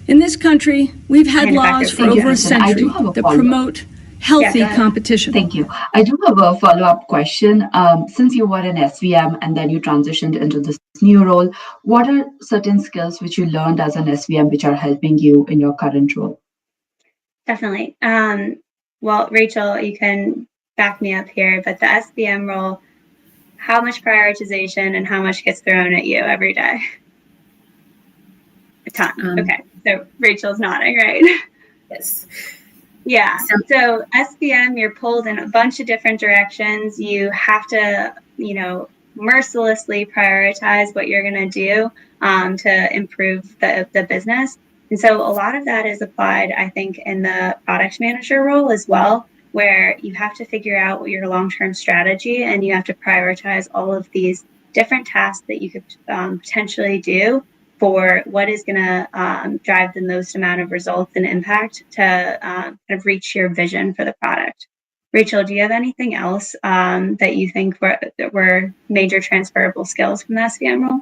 In this country, we've had laws for over a century that promote healthy competition. Thank you. I do have a follow-up question. Since you were an SVM and then you transitioned into this new role, what are certain skills which you learned as an SVM which are helping you in your current role? Definitely. Well, Rachel, you can back me up here, but the SVM role, how much prioritization and how much gets thrown at you every day? A ton. Okay. So Rachel's nodding, right? Yes. Yeah. So SVM, you're pulled in a bunch of different directions. You have to, mercilessly prioritize what you're going to do to improve the business. And so a lot of that is applied, I think, in the product manager role as well, where you have to figure out what your long-term strategy, and you have to prioritize all of these different tasks that you could potentially do for what is going to drive the most amount of results and impact to kind of reach your vision for the product. Rachel, do you have anything else that you think were major transferable skills from the SVM role?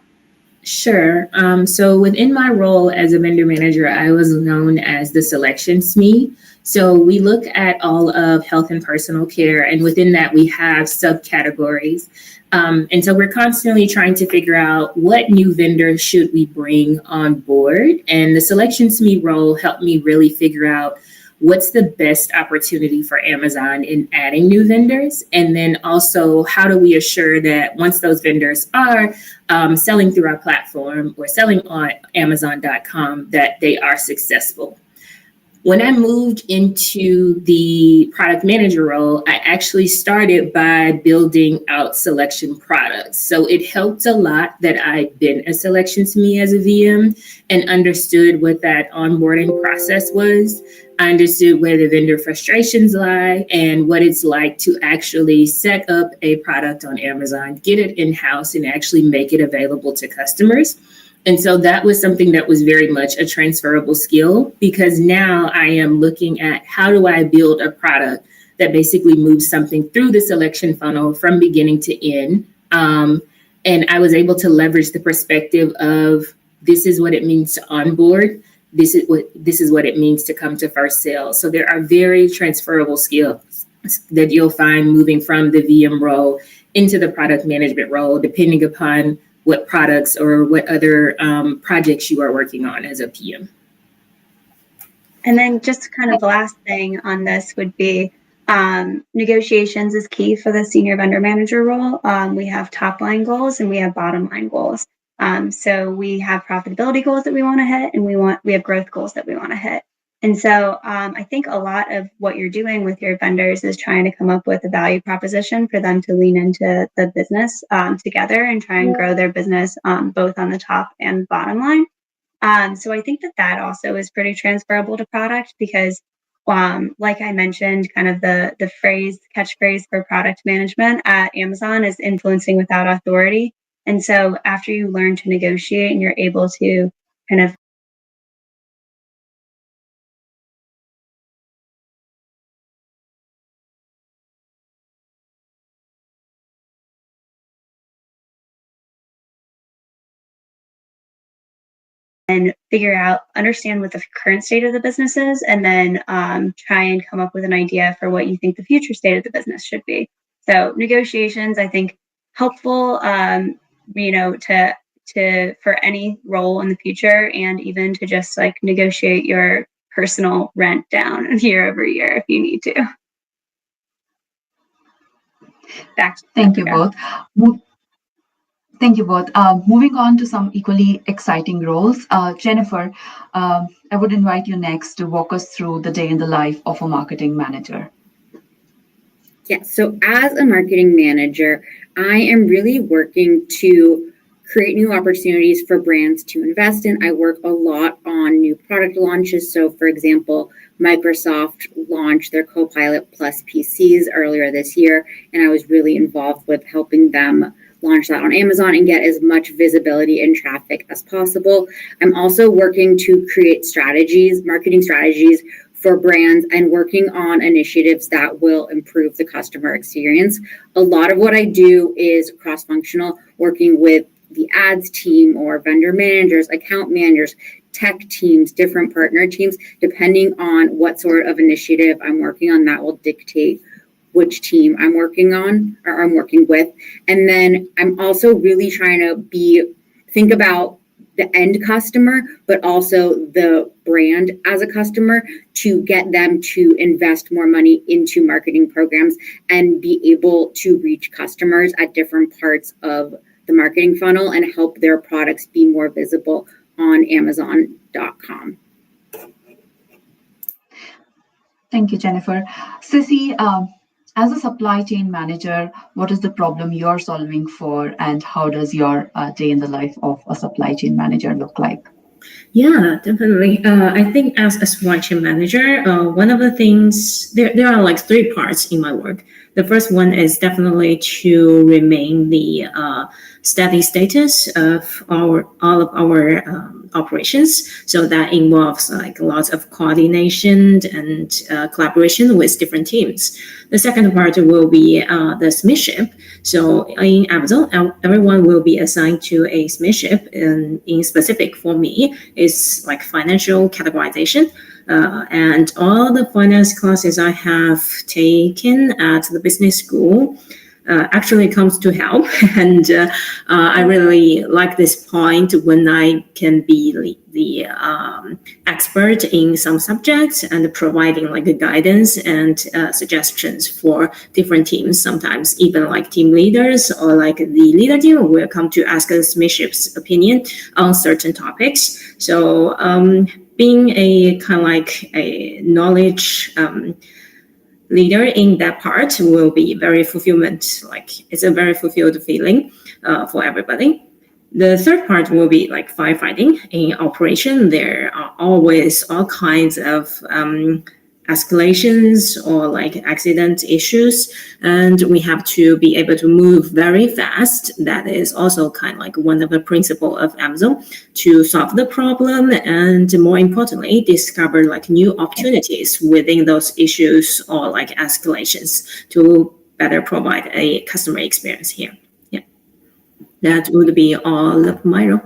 Sure. So within my role as a vendor manager, I was known as the selection SME. So we look at all of health and personal care, and within that we have subcategories. And so we're constantly trying to figure out what new vendors should we bring on board. And the selection SME role helped me really figure out what's the best opportunity for Amazon in adding new vendors? And then also, how do we assure that once those vendors are selling through our platform or selling on Amazon.com, that they are successful? When I moved into the product manager role, I actually started by building out selection products. So it helped a lot that I'd been a selection SME as a VM and understood what that onboarding process was. I understood where the vendor frustrations lie and what it's like to actually set up a product on Amazon, get it in-house, and actually make it available to customers. And so that was something that was very much a transferable skill, because now I am looking at how do I build a product that basically moves something through the selection funnel from beginning to end. And I was able to leverage the perspective of this is what it means to onboard. This is what it means to come to first sale. So there are very transferable skills that you'll find moving from the VM role into the product management role, depending upon what products or what other projects you are working on as a PM. And then just kind of the last thing on this would be negotiations is key for the senior vendor manager role. We have top line goals and we have bottom line goals. So we have profitability goals that we want to hit, and we have growth goals that we want to hit. And so I think a lot of what you're doing with your vendors is trying to come up with a value proposition for them to lean into the business together and try and grow their business both on the top and bottom line. So I think that also is pretty transferable to product, because like I mentioned, kind of the catchphrase for product management at Amazon is influencing without authority. And so after you learn to negotiate and you're able to kind of and understand what the current state of the business is, and then try and come up with an idea for what you think the future state of the business should be. So negotiations, I think, helpful, to for any role in the future, and even to just like negotiate your personal rent down year over year if you need to. Thank you both. Thank you both. Moving on to some equally exciting roles. Jennifer, I would invite you next to walk us through the day in the life of a marketing manager. Yes, so as a marketing manager, I am really working to create new opportunities for brands to invest in. I work a lot on new product launches. So for example, Microsoft launched their Copilot Plus PCs earlier this year, and I was really involved with helping them launch that on Amazon and get as much visibility and traffic as possible. I'm also working to create marketing strategies for brands, and working on initiatives that will improve the customer experience. A lot of what I do is cross-functional, working with the ads team or vendor managers, account managers, tech teams, different partner teams, depending on what sort of initiative I'm working on. That will dictate which team I'm working on or I'm working with. And then I'm also really trying to think about the end customer, but also the brand as a customer to get them to invest more money into marketing programs and be able to reach customers at different parts of the marketing funnel and help their products be more visible on Amazon.com. Thank you, Jennifer. Sissy, as a supply chain manager, what is the problem you're solving for, and how does your day in the life of a supply chain manager look like? Yeah, definitely. I think as a supply chain manager, one of the things, there are like three parts in my work. The first one is definitely to remain the steady status of all of our operations. So that involves like lots of coordination and collaboration with different teams. The second part will be the SMEship. So in Amazon, everyone will be assigned to a SMEship, and in specific for me is like financial categorization. And all the finance classes I have taken at the business school actually comes to help. And I really like this point when I can be the expert in some subjects and providing like a guidance and suggestions for different teams. Sometimes even like team leaders or like the leader team will come to ask us SMEship's opinion on certain topics. So being a kind of like a knowledge leader in that part will be very fulfillment. Like it's a very fulfilled feeling for everybody. The third part will be like firefighting. In operation, there are always all kinds of escalations or like accident issues, and we have to be able to move very fast. That is also kind of like one of the principles of Amazon, to solve the problem and more importantly discover like new opportunities within those issues or like escalations to better provide a customer experience here. Yeah, that would be all of my role.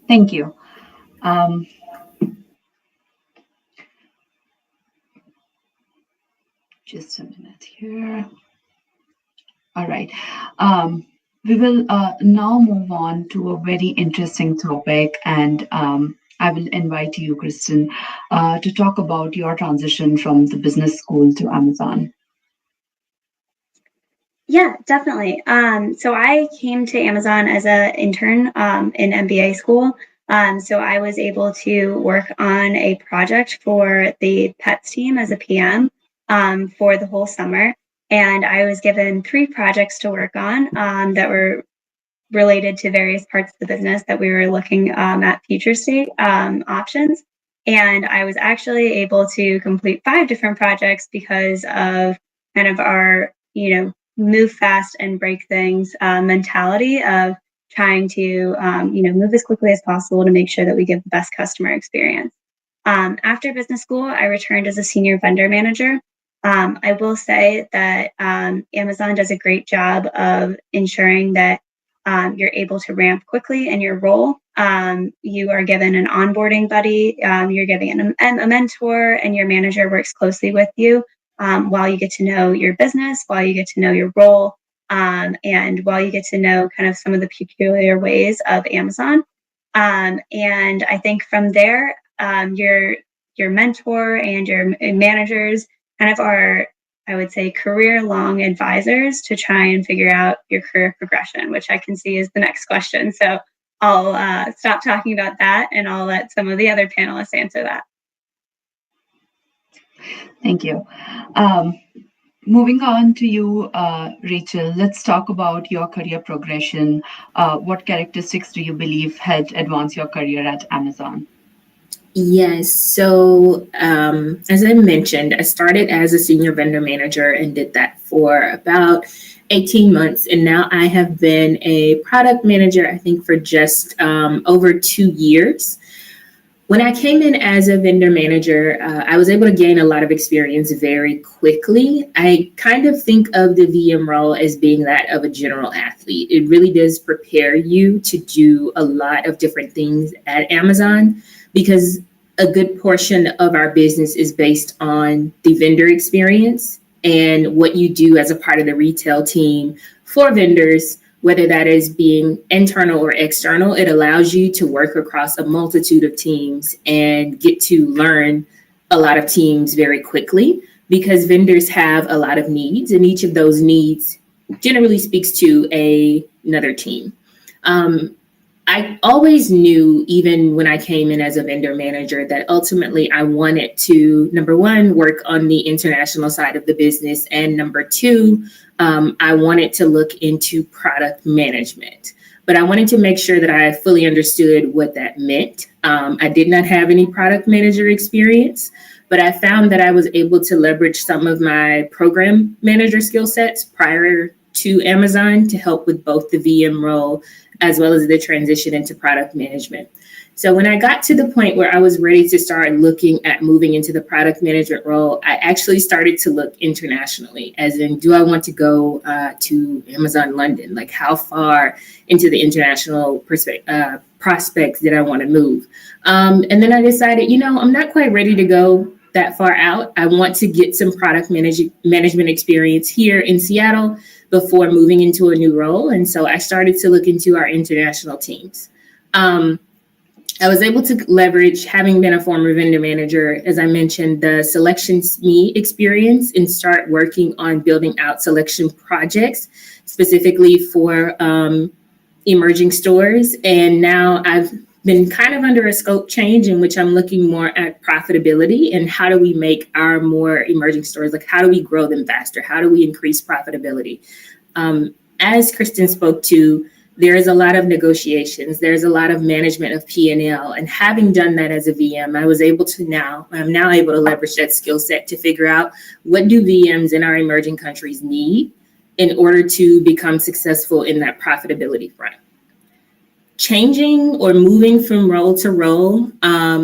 Thank you. Just a minute here. All right. We will now move on to a very interesting topic, and I will invite you, Kristen, to talk about your transition from the business school to Amazon. Yeah, definitely. So I came to Amazon as an intern in MBA school. So I was able to work on a project for the pets team as a PM for the whole summer. And I was given 3 projects to work on that were related to various parts of the business that we were looking at future state options. And I was actually able to complete 5 different projects because of kind of our, move fast and break things mentality of trying to, move as quickly as possible to make sure that we give the best customer experience. After business school, I returned as a senior vendor manager. I will say that Amazon does a great job of ensuring that you're able to ramp quickly in your role. You are given an onboarding buddy, you're given a mentor, and your manager works closely with you while you get to know your business, while you get to know your role, and while you get to know kind of some of the peculiar ways of Amazon. And I think from there, your mentor and your managers kind of are, I would say, career-long advisors to try and figure out your career progression, which I can see is the next question. So I'll stop talking about that and I'll let some of the other panelists answer that. Thank you. Moving on to you, Rachel, let's talk about your career progression. What characteristics do you believe helped advance your career at Amazon? Yes. So as I mentioned, I started as a senior vendor manager and did that for about 18 months. And now I have been a product manager, I think, for just over 2 years. When I came in as a vendor manager, I was able to gain a lot of experience very quickly. I kind of think of the VM role as being that of a general athlete. It really does prepare you to do a lot of different things at Amazon, because a good portion of our business is based on the vendor experience and what you do as a part of the retail team for vendors. Whether that is being internal or external, it allows you to work across a multitude of teams and get to learn a lot of teams very quickly, because vendors have a lot of needs, and each of those needs generally speaks to another team. I always knew, even when I came in as a vendor manager, that ultimately I wanted to, number one, work on the international side of the business, and number two, I wanted to look into product management. But I wanted to make sure that I fully understood what that meant. I did not have any product manager experience, but I found that I was able to leverage some of my program manager skill sets prior to Amazon to help with both the VM role as well as the transition into product management. So when I got to the point where I was ready to start looking at moving into the product management role, I actually started to look internationally, as in, do I want to go to Amazon London? Like, how far into the international prospects did I want to move? And then I decided, I'm not quite ready to go that far out. I want to get some product management experience here in Seattle before moving into a new role. And so I started to look into our international teams. I was able to leverage, having been a former vendor manager, as I mentioned, the Selection SME experience, and start working on building out selection projects specifically for emerging stores. And now I've been kind of under a scope change in which I'm looking more at profitability and how do we make our more emerging stores, like how do we grow them faster? How do we increase profitability? As Kristen spoke to, there is a lot of negotiations. There's a lot of management of P&L. And having done that as a VM, I'm now able to leverage that skill set to figure out, what do VMs in our emerging countries need in order to become successful in that profitability front. Changing or moving from role to role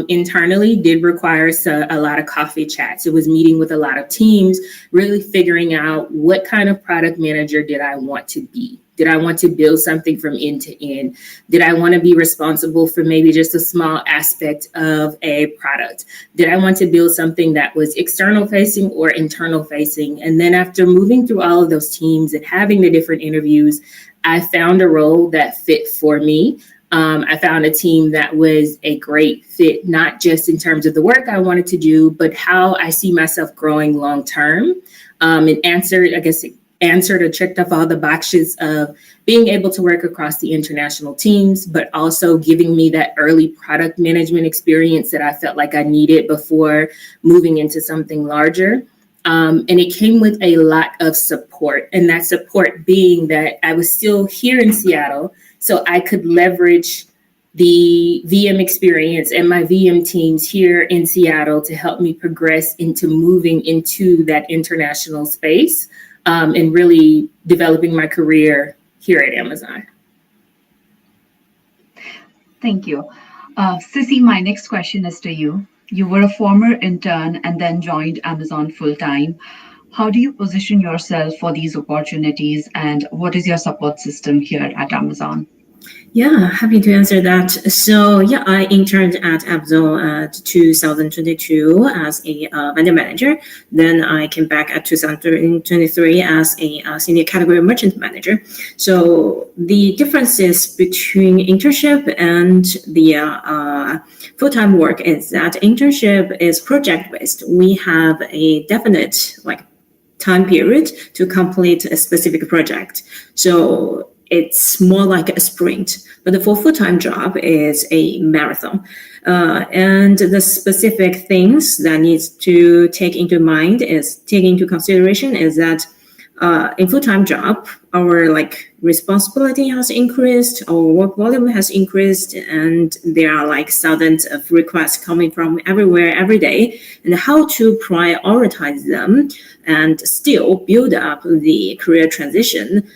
internally did require a lot of coffee chats. It was meeting with a lot of teams, really figuring out what kind of product manager did I want to be. Did I want to build something from end to end? Did I want to be responsible for maybe just a small aspect of a product? Did I want to build something that was external facing or internal facing? And then after moving through all of those teams and having the different interviews, I found a role that fit for me. I found a team that was a great fit, not just in terms of the work I wanted to do, but how I see myself growing long term. It answered or checked off all the boxes of being able to work across the international teams, but also giving me that early product management experience that I felt like I needed before moving into something larger. And it came with a lot of support, and that support being that I was still here in Seattle, so I could leverage the VM experience and my VM teams here in Seattle to help me progress into moving into that international space. And really developing my career here at Amazon. Thank you. Sissy, my next question is to you. You were a former intern and then joined Amazon full-time. How do you position yourself for these opportunities, and what is your support system here at Amazon? Yeah, happy to answer that. So yeah, I interned at Amazon at 2022 as a vendor manager. Then I came back at 2023 as a senior category merchant manager. So the differences between internship and the full-time work is that internship is project-based. We have a definite time period to complete a specific project. So it's more like a sprint, but the full-time job is a marathon. And the specific things that needs to take into consideration is that in full-time job, our responsibility has increased, our work volume has increased, and there are thousands of requests coming from everywhere every day. And how to prioritize them and still build up the career transition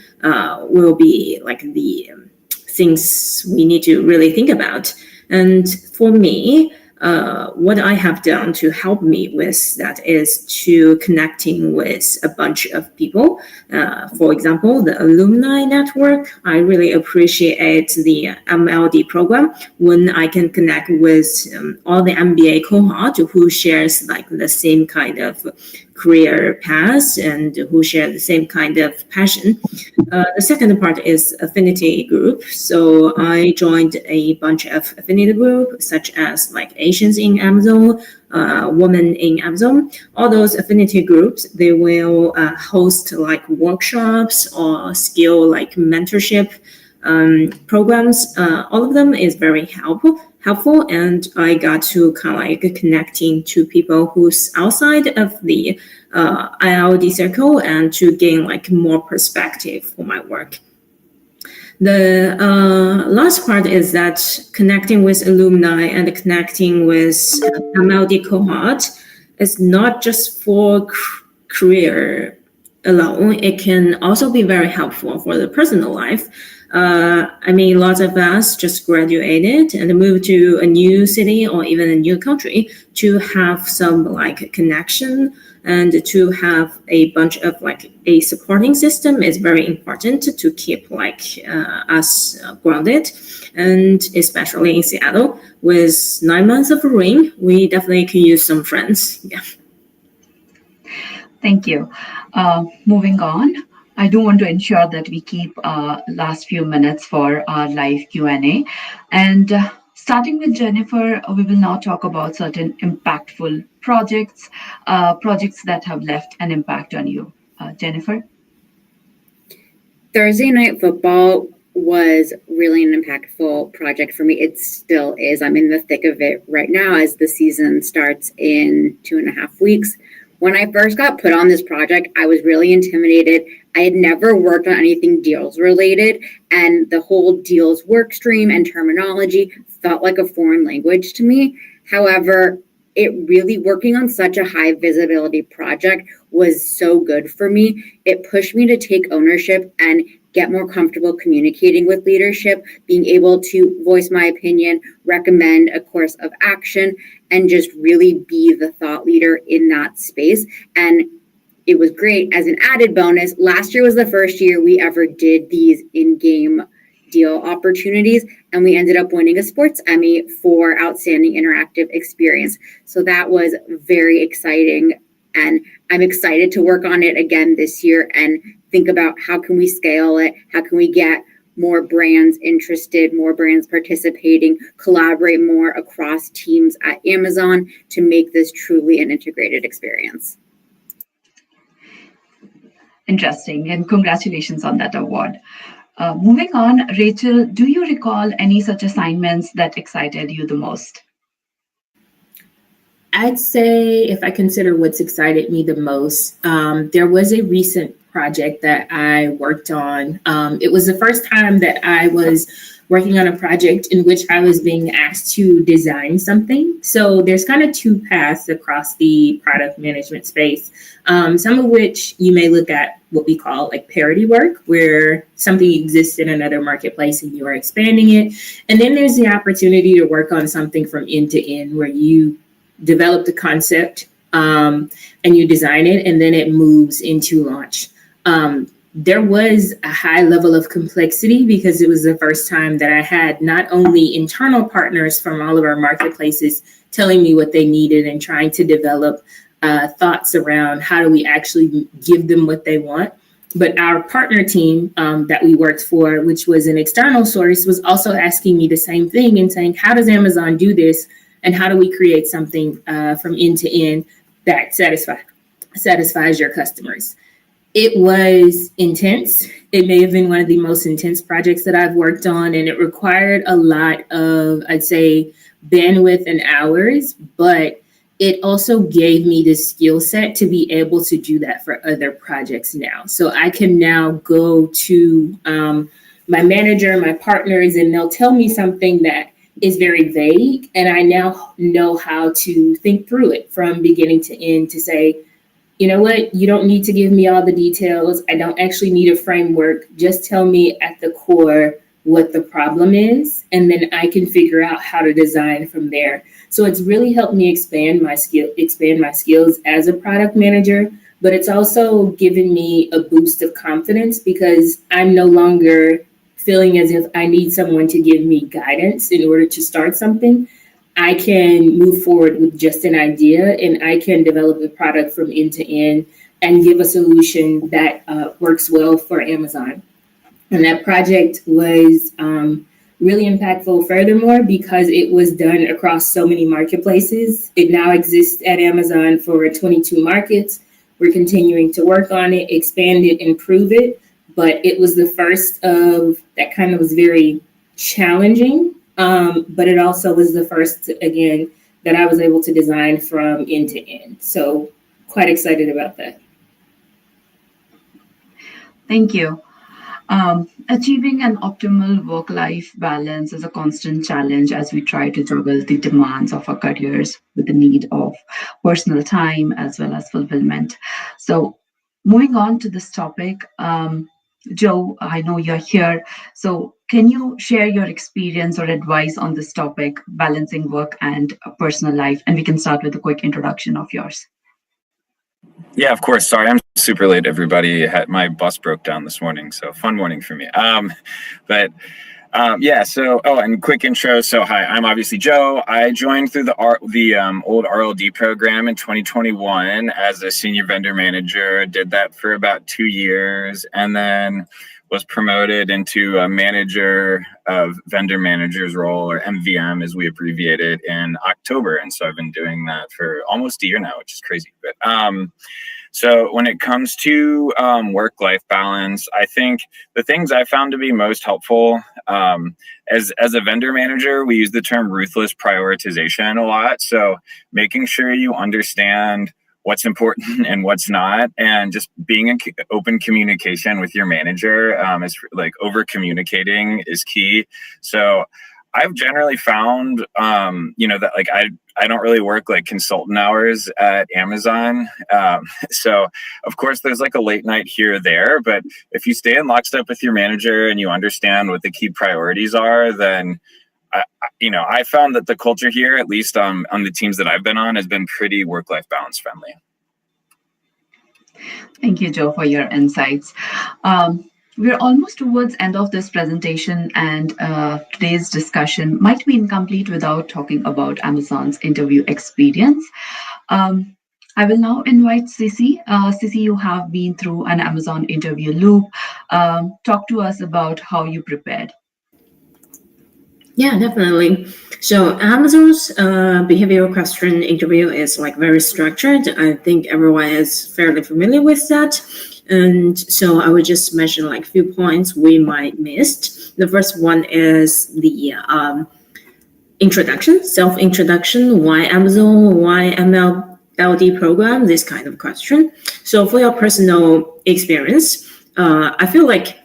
will be the things we need to really think about. And for me, what I have done to help me with that is to connecting with a bunch of people. For example, the alumni network. I really appreciate the MLD program when I can connect with all the MBA cohort who shares like the same kind of career path and who share the same kind of passion. The second part is affinity group. So I joined a bunch of affinity group, such as like Asians in Amazon, Women in Amazon. All those affinity groups, they will host like workshops or skill like mentorship programs. All of them is very helpful, and I got to kind of like connecting to people who's outside of the ILD circle and to gain like more perspective for my work. The last part is that connecting with alumni and connecting with MLD cohort is not just for career alone. It can also be very helpful for the personal life. I mean, lots of us just graduated and moved to a new city or even a new country to have some like connection and to have a bunch of like a supporting system is very important to keep like us grounded. And especially in Seattle with 9 months of rain, we definitely can use some friends. Yeah. Thank you. Moving on. I do want to ensure that we keep last few minutes for our live Q&A. And starting with Jennifer, we will now talk about certain impactful projects, projects that have left an impact on you. Jennifer? Thursday Night Football was really an impactful project for me. It still is. I'm in the thick of it right now as the season starts in 2.5 weeks. When I first got put on this project, I was really intimidated. I had never worked on anything deals related, and the whole deals work stream and terminology felt like a foreign language to me. However, it really working on such a high visibility project was so good for me. It pushed me to take ownership and get more comfortable communicating with leadership, being able to voice my opinion, recommend a course of action, and just really be the thought leader in that space. And it was great. As an added bonus, last year was the first year we ever did these in-game deal opportunities, and we ended up winning a Sports Emmy for Outstanding Interactive Experience. So that was very exciting, and I'm excited to work on it again this year and think about how can we scale it, how can we get more brands interested, more brands participating, collaborate more across teams at Amazon to make this truly an integrated experience. Interesting, and congratulations on that award. Moving on, Rachel, do you recall any such assignments that excited you the most? I'd say if I consider what's excited me the most, there was a recent project that I worked on. It was the first time that I was working on a project in which I was being asked to design something. So there's kind of two paths across the product management space, some of which you may look at what we call like parity work, where something exists in another marketplace and you are expanding it. And then there's the opportunity to work on something from end to end where you develop the concept and you design it and then it moves into launch. There was a high level of complexity because it was the first time that I had not only internal partners from all of our marketplaces telling me what they needed and trying to develop thoughts around how do we actually give them what they want, but our partner team that we worked for, which was an external source, was also asking me the same thing and saying, how does Amazon do this? And how do we create something from end to end that satisfies your customers? It was intense. It may have been one of the most intense projects that I've worked on, and it required a lot of, I'd say, bandwidth and hours, but it also gave me the skill set to be able to do that for other projects now. So I can now go to my manager, my partners, and they'll tell me something that is very vague, and I now know how to think through it from beginning to end to say, you know what, you don't need to give me all the details. I don't actually need a framework. Just tell me at the core what the problem is, and then I can figure out how to design from there. So it's really helped me expand my skills as a product manager, but it's also given me a boost of confidence because I'm no longer feeling as if I need someone to give me guidance in order to start something. I can move forward with just an idea and I can develop a product from end to end and give a solution that works well for Amazon. And that project was really impactful furthermore because it was done across so many marketplaces. It now exists at Amazon for 22 markets. We're continuing to work on it, expand it, improve it. But it was the first of that kind of was very challenging. But it also was the first, again, that I was able to design from end to end. So quite excited about that. Thank you. Achieving an optimal work-life balance is a constant challenge as we try to juggle the demands of our careers with the need of personal time as well as fulfillment. So moving on to this topic, Joe, I know you're here. So can you share your experience or advice on this topic, balancing work and personal life? And we can start with a quick introduction of yours. Yeah, of course. Sorry, I'm super late, everybody. My bus broke down this morning, so fun morning for me. And quick intro. So hi, I'm obviously Joe. I joined through the old RLD program in 2021 as a senior vendor manager, did that for about 2 years, and then was promoted into a manager of vendor manager's role, or MVM as we abbreviate it, in October. And so I've been doing that for almost a year now, which is crazy. But so when it comes to work-life balance, I think the things I found to be most helpful as a vendor manager, we use the term ruthless prioritization a lot. So making sure you understand what's important and what's not, and just being in open communication with your manager is like over communicating is key. So I've generally found, that like I don't really work like consultant hours at Amazon. So of course there's like a late night here or there, but if you stay in lockstep with your manager and you understand what the key priorities are, then I found that the culture here, at least on the teams that I've been on, has been pretty work-life balance friendly. Thank you, Joe, for your insights. We're almost towards end of this presentation, and today's discussion might be incomplete without talking about Amazon's interview experience. I will now invite Sissy. Sissy, you have been through an Amazon interview loop. Talk to us about how you prepared. Yeah, definitely. So Amazon's behavioral question interview is like very structured. I think everyone is fairly familiar with that. And so I would just mention like a few points we might missed. The first one is the introduction, self-introduction, why Amazon, why MLD program, this kind of question. So for your personal experience, I feel like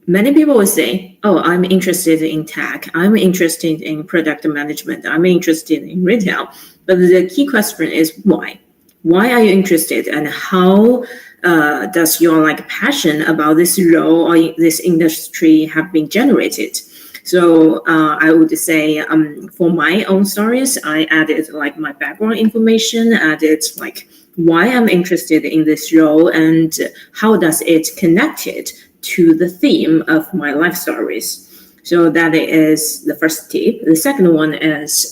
many people would say, oh, I'm interested in tech. I'm interested in product management. I'm interested in retail. But the key question is why? Why are you interested, and how does your passion about this role or this industry have been generated? So I would say for my own stories, I added my background information, added why I'm interested in this role and how does it connect it to the theme of my life stories. So that is the first tip. The second one is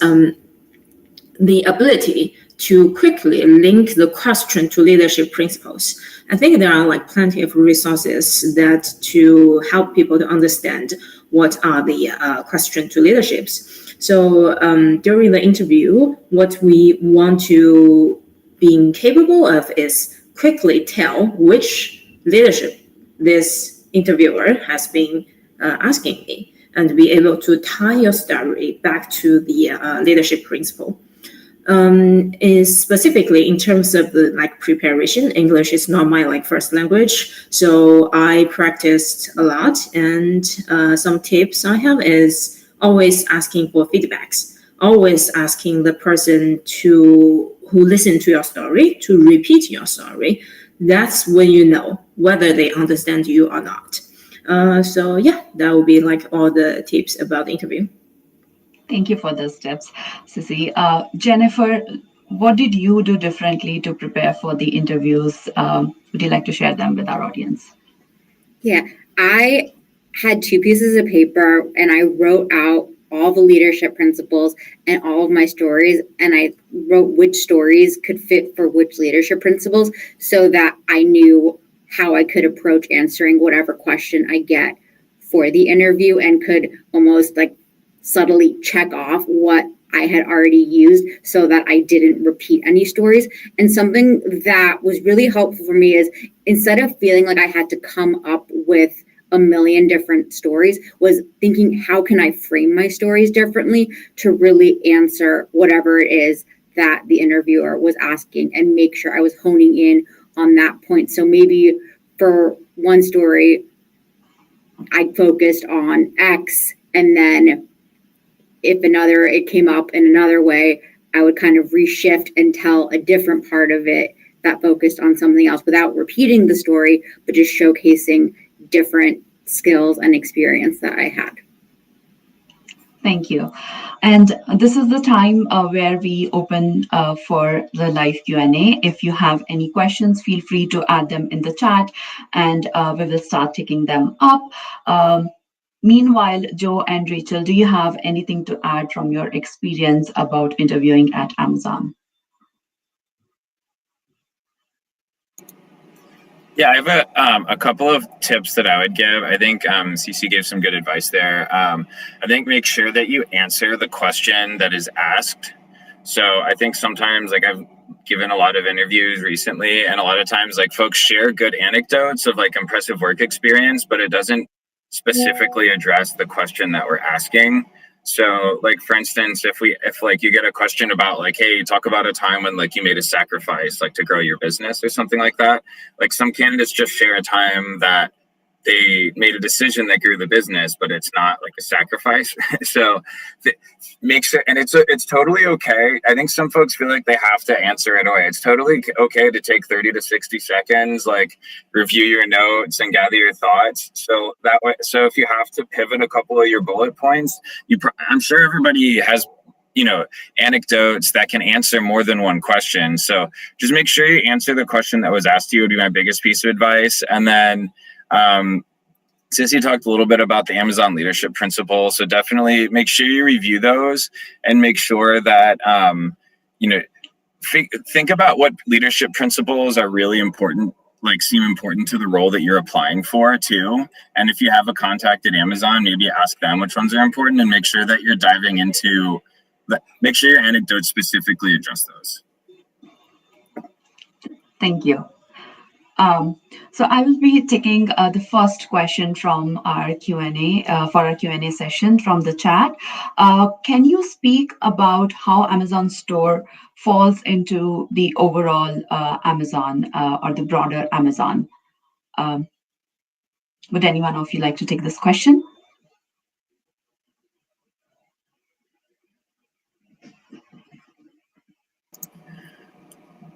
the ability to quickly link the question to leadership principles. I think there are plenty of resources that to help people to understand what are the question to leaderships. So during the interview, what we want to be capable of is quickly tell which leadership this interviewer has been asking me, and be able to tie your story back to the leadership principle. Is specifically in terms of the preparation. English is not my first language, so I practiced a lot. And some tips I have is always asking for feedbacks, always asking the person who listened to your story to repeat your story. That's when you know whether they understand you or not. So yeah, that would be like all the tips about the interview. Thank you for those tips, Sissy. Jennifer, what did you do differently to prepare for the interviews? Would you like to share them with our audience? Yeah, I had 2 pieces of paper and I wrote out all the leadership principles and all of my stories, and I wrote which stories could fit for which leadership principles so that I knew how I could approach answering whatever question I get for the interview and could almost like subtly check off what I had already used so that I didn't repeat any stories. And something that was really helpful for me is instead of feeling like I had to come up with a million different stories, was thinking, how can I frame my stories differently to really answer whatever it is that the interviewer was asking and make sure I was honing in on that point. So maybe for one story, I focused on X, and then if it came up in another way, I would kind of reshift and tell a different part of it that focused on something else without repeating the story, but just showcasing different skills and experience that I had. Thank you. And this is the time where we open for the live Q&A. If you have any questions, feel free to add them in the chat, and we will start taking them up. Meanwhile, Joe and Rachel, do you have anything to add from your experience about interviewing at Amazon? Yeah, I have a couple of tips that I would give. I think CC gave some good advice there. I think make sure that you answer the question that is asked. So I think sometimes, like, I've given a lot of interviews recently, and a lot of times, like, folks share good anecdotes of like impressive work experience, but it doesn't specifically address the question that we're asking. So, like, for instance, if like you get a question about like, hey, talk about a time when like you made a sacrifice like to grow your business or something like that. Like, some candidates just share a time that they made a decision that grew the business, but it's not like a sacrifice. So make sure, and it's totally okay. I think some folks feel like they have to answer it away. It's totally okay to take 30 to 60 seconds, like review your notes and gather your thoughts. So that way, so if you have to pivot a couple of your bullet points, I'm sure everybody has, you know, anecdotes that can answer more than one question. So just make sure you answer the question that was asked to you would be my biggest piece of advice. And then, since you talked a little bit about the Amazon leadership principles, so definitely make sure you review those and make sure that, you know, think about what leadership principles are really important, like seem important to the role that you're applying for too. And if you have a contact at Amazon, maybe ask them which ones are important, and make sure that you're diving into, make sure your anecdotes specifically address those. Thank you. So I will be taking the first question from our Q&A for our Q&A session from the chat. Can you speak about how Amazon Store falls into the overall Amazon or the broader Amazon? Would anyone of you like to take this question?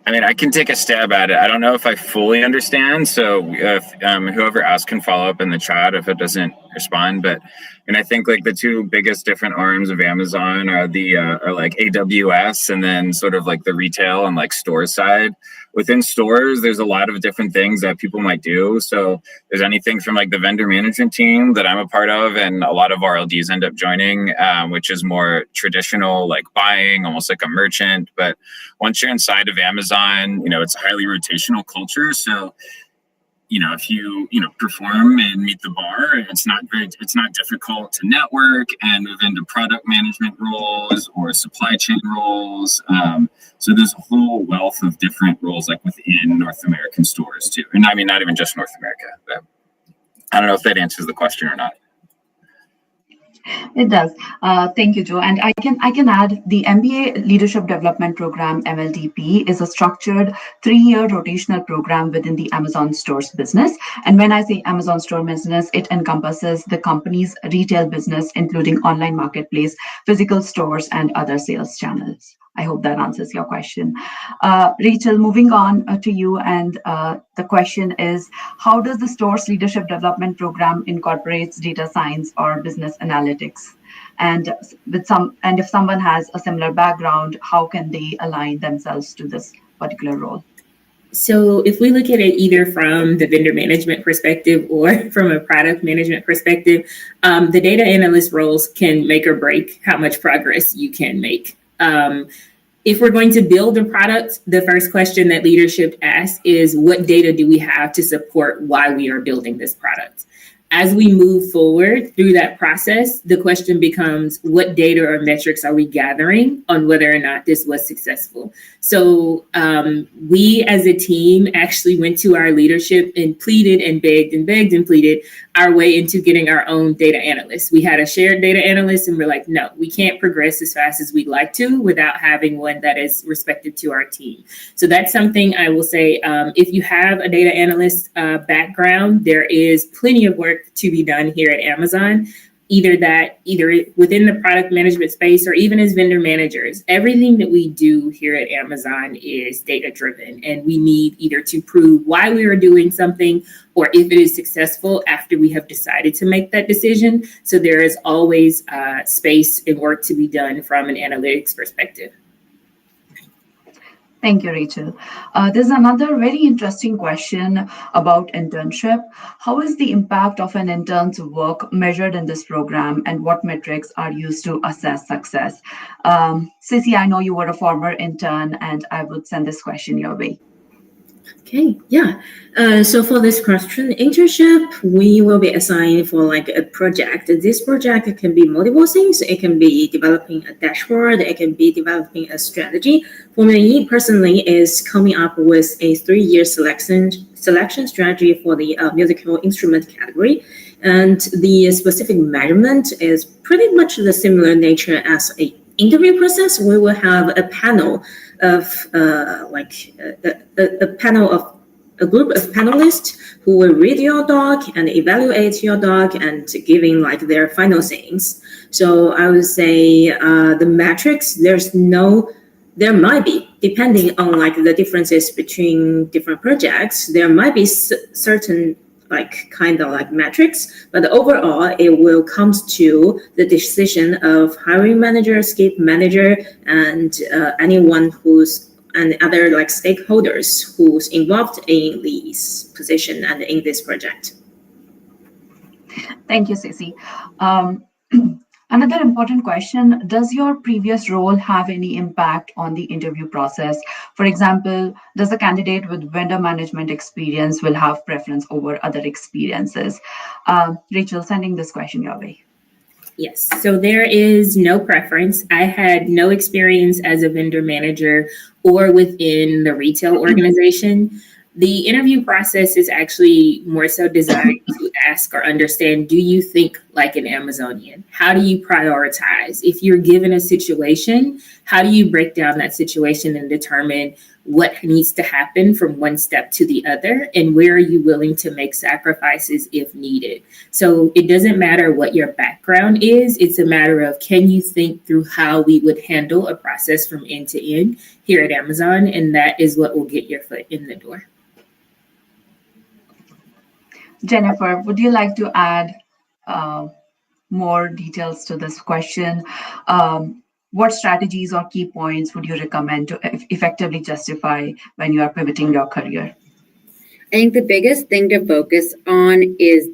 I mean, I can take a stab at it. I don't know if I fully understand. So if whoever asks can follow up in the chat if it doesn't respond. But, and I think like the two biggest different arms of Amazon are are like AWS and then sort of like the retail and like store side. Within stores, there's a lot of different things that people might do. So there's anything from like the vendor management team that I'm a part of, and a lot of RLDs end up joining, which is more traditional, like buying, almost like a merchant. But once you're inside of Amazon, you know, it's a highly rotational culture. So, you know, if you perform and meet the bar, it's not difficult to network and move into product management roles or supply chain roles. So there's a whole wealth of different roles like within North American stores too. And I mean, not even just North America. But I don't know if that answers the question or not. It does. Thank you, Joe. And I can add the MBA Leadership Development Program, MLDP, is a structured 3-year rotational program within the Amazon Stores business. And when I say Amazon Store business, it encompasses the company's retail business, including online marketplace, physical stores, and other sales channels. I hope that answers your question. Rachel, moving on to you, and the question is, how does the store's leadership development program incorporates data science or business analytics? And if someone has a similar background, how can they align themselves to this particular role? So if we look at it either from the vendor management perspective or from a product management perspective, the data analyst roles can make or break how much progress you can make. If we're going to build a product, the first question that leadership asks is, what data do we have to support why we are building this product? As we move forward through that process, the question becomes, what data or metrics are we gathering on whether or not this was successful? So we as a team actually went to our leadership and pleaded and begged and begged and pleaded our way into getting our own data analyst. We had a shared data analyst and we're like, no, we can't progress as fast as we'd like to without having one that is respective to our team. So that's something I will say, if you have a data analyst background, there is plenty of work to be done here at Amazon. Either within the product management space or even as vendor managers, everything that we do here at Amazon is data driven, and we need either to prove why we are doing something or if it is successful after we have decided to make that decision. So there is always space and work to be done from an analytics perspective. Thank you, Rachel. There's another very interesting question about internship. How is the impact of an intern's work measured in this program, and what metrics are used to assess success? Sissy, I know you were a former intern, and I would send this question your way. Okay, yeah. So for this question, internship, we will be assigned for like a project. This project can be multiple things. It can be developing a dashboard. It can be developing a strategy. For me personally, is coming up with a 3-year selection strategy for the musical instrument category. And the specific measurement is pretty much the similar nature as a interview process. We will have a panel of a group of panelists who will read your doc and evaluate your doc and giving like their final things. So I would say the metrics, there might be, depending on like the differences between different projects, there might be certain like kind of like metrics, but overall it will come to the decision of hiring manager, skip manager, and anyone and other like stakeholders who's involved in this position and in this project. Thank you, Sissy. Another important question, does your previous role have any impact on the interview process? For example, does a candidate with vendor management experience will have preference over other experiences? Rachel, sending this question your way. Yes, so there is no preference. I had no experience as a vendor manager or within the retail organization. The interview process is actually more so designed to ask or understand, do you think like an Amazonian? How do you prioritize? If you're given a situation, how do you break down that situation and determine what needs to happen from one step to the other? And where are you willing to make sacrifices if needed? So it doesn't matter what your background is. It's a matter of, can you think through how we would handle a process from end to end here at Amazon? And that is what will get your foot in the door. Jennifer, would you like to add more details to this question? What strategies or key points would you recommend to effectively justify when you are pivoting your career? I think the biggest thing to focus on is,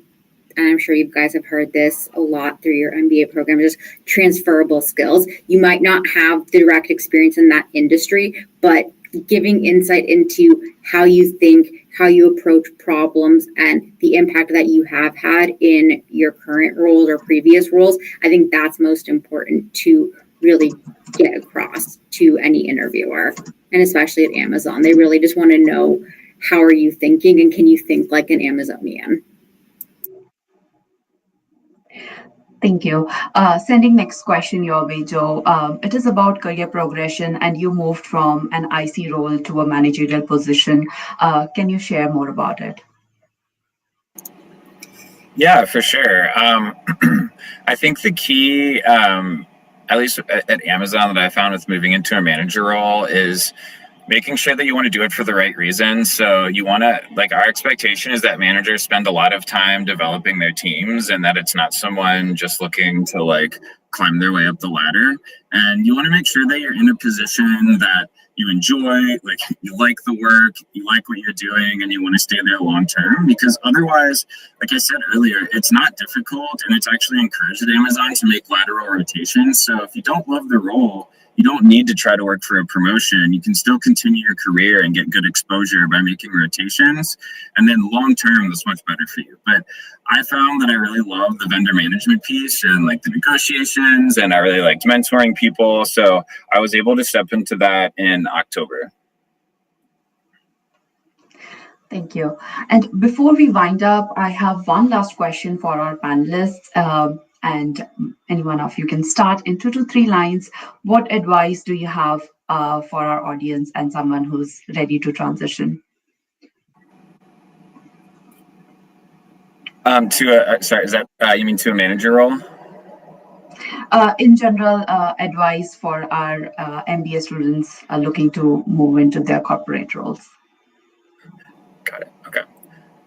and I'm sure you guys have heard this a lot through your MBA program, just transferable skills. You might not have the direct experience in that industry, but giving insight into how you think, how you approach problems, and the impact that you have had in your current roles or previous roles, I think that's most important to really get across to any interviewer, and especially at Amazon. They really just want to know, how are you thinking, and can you think like an Amazonian? Thank you. Sending next question your way, Joe. It is about career progression, and you moved from an IC role to a managerial position. Can you share more about it? Yeah, for sure. I think the key at least at Amazon, that I found with moving into a manager role is making sure that you want to do it for the right reasons. So you want to, like, our expectation is that managers spend a lot of time developing their teams, and that it's not someone just looking to like climb their way up the ladder. And you want to make sure that you're in a position that you enjoy, like you like the work, you like what you're doing, and you want to stay there long term. Because otherwise, like I said earlier, it's not difficult, and it's actually encouraged at Amazon to make lateral rotations. So if you don't love the role, you don't need to try to work for a promotion. You can still continue your career and get good exposure by making rotations. And then long term, that's much better for you. But I found that I really love the vendor management piece and like the negotiations, and I really liked mentoring people. So I was able to step into that in October. Thank you. And before we wind up, I have one last question for our panelists. And any one of you can start in 2 to 3 lines. What advice do you have for our audience and someone who's ready to transition? Sorry, is that you mean to a manager role? In general, advice for our MBA students looking to move into their corporate roles. Got it. Okay.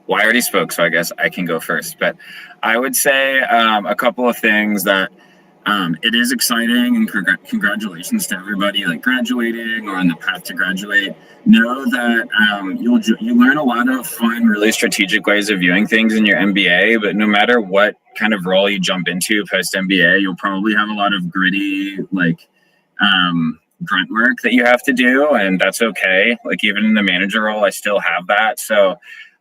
Well, I already spoke, so I guess I can go first. But I would say a couple of things that it is exciting, and congratulations to everybody like graduating or on the path to graduate. Know that you'll learn a lot of fun, really strategic ways of viewing things in your MBA. But no matter what kind of role you jump into post MBA, you'll probably have a lot of gritty like grunt work that you have to do, and that's okay. Like even in the manager role, I still have that. So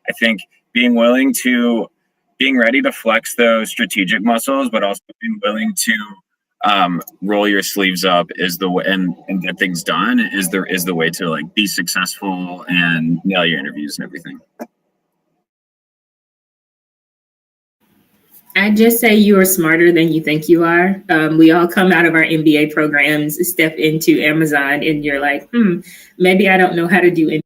I think being ready to flex those strategic muscles, but also being willing to roll your sleeves up is the way, and get things done is the way to like be successful and nail your interviews and everything. I'd just say you are smarter than you think you are. We all come out of our MBA programs, step into Amazon, and you're like, maybe I don't know how to do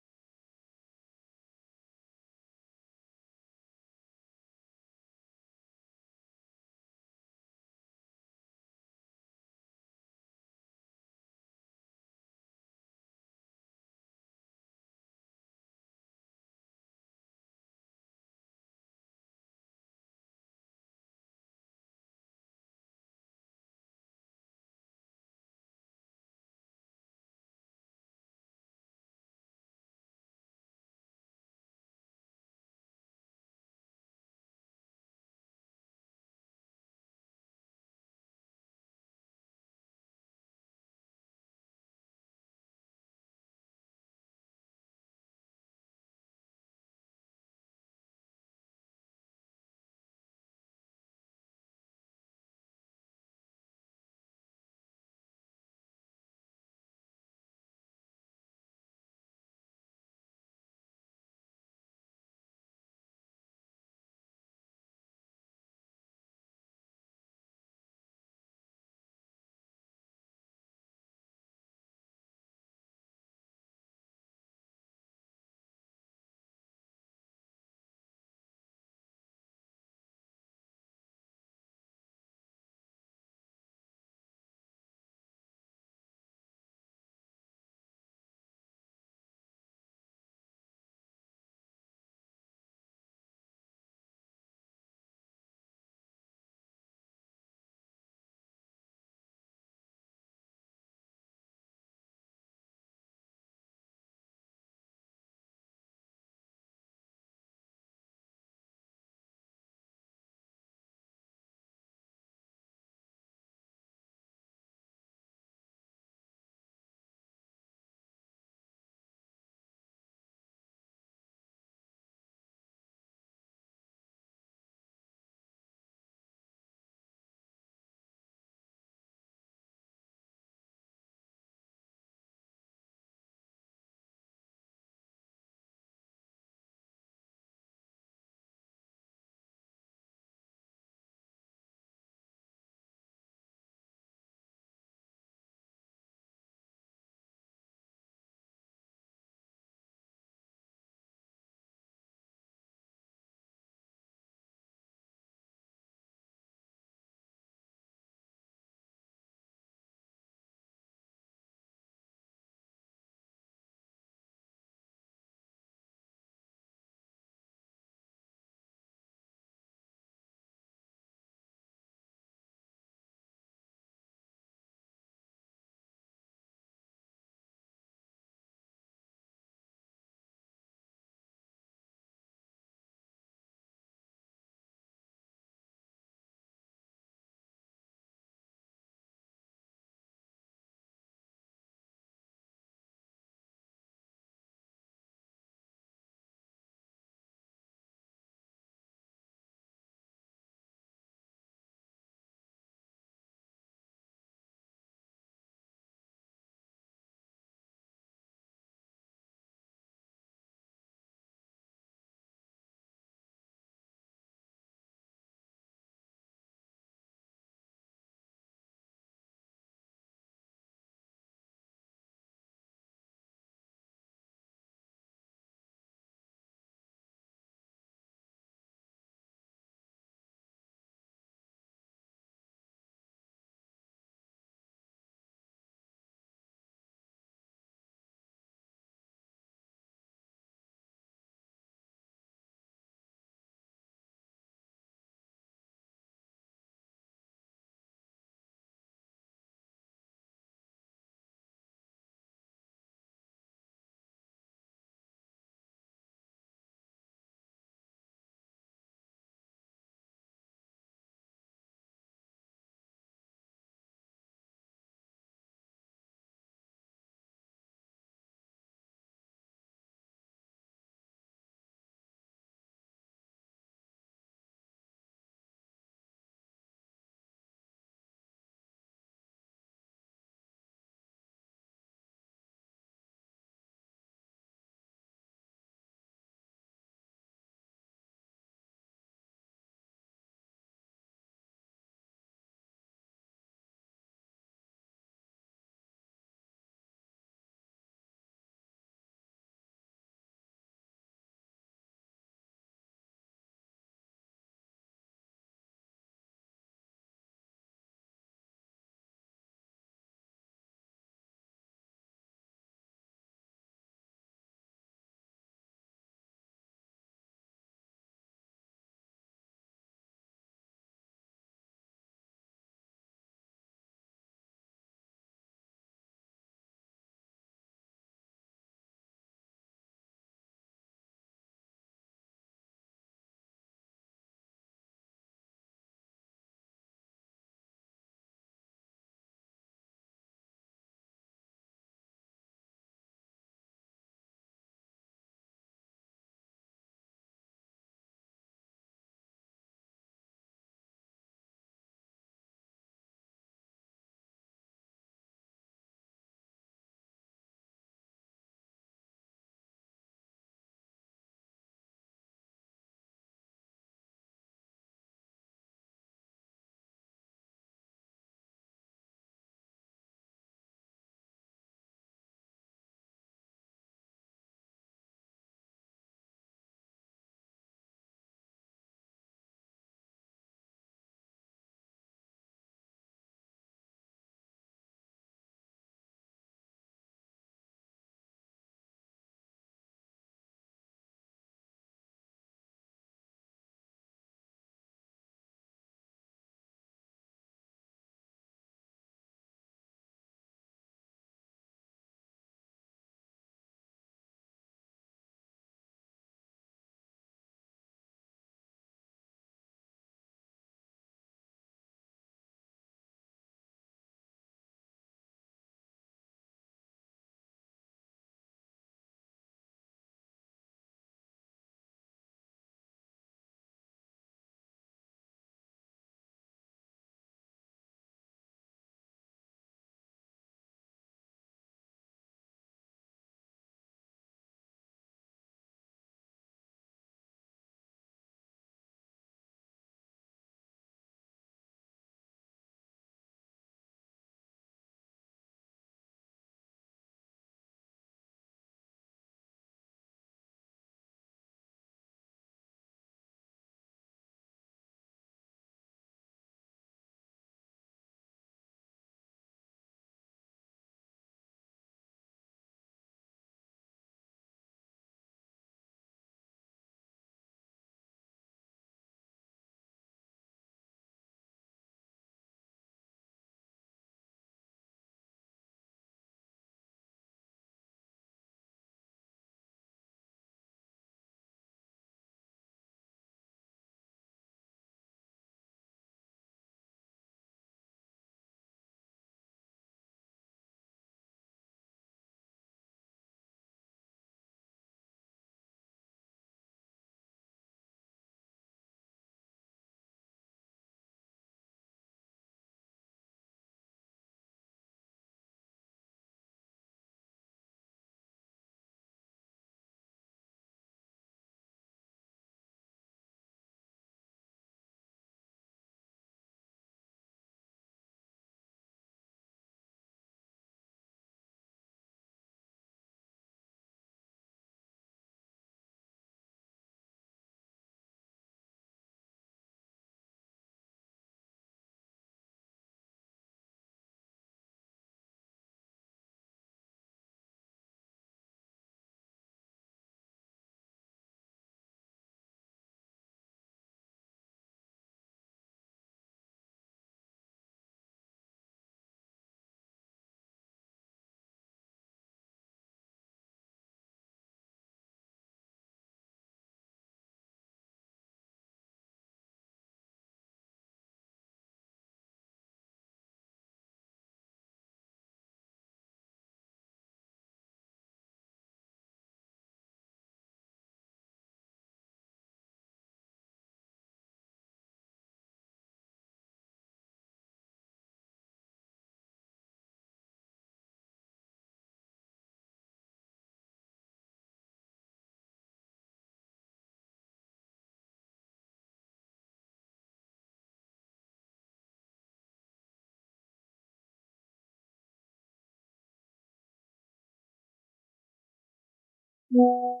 Yeah.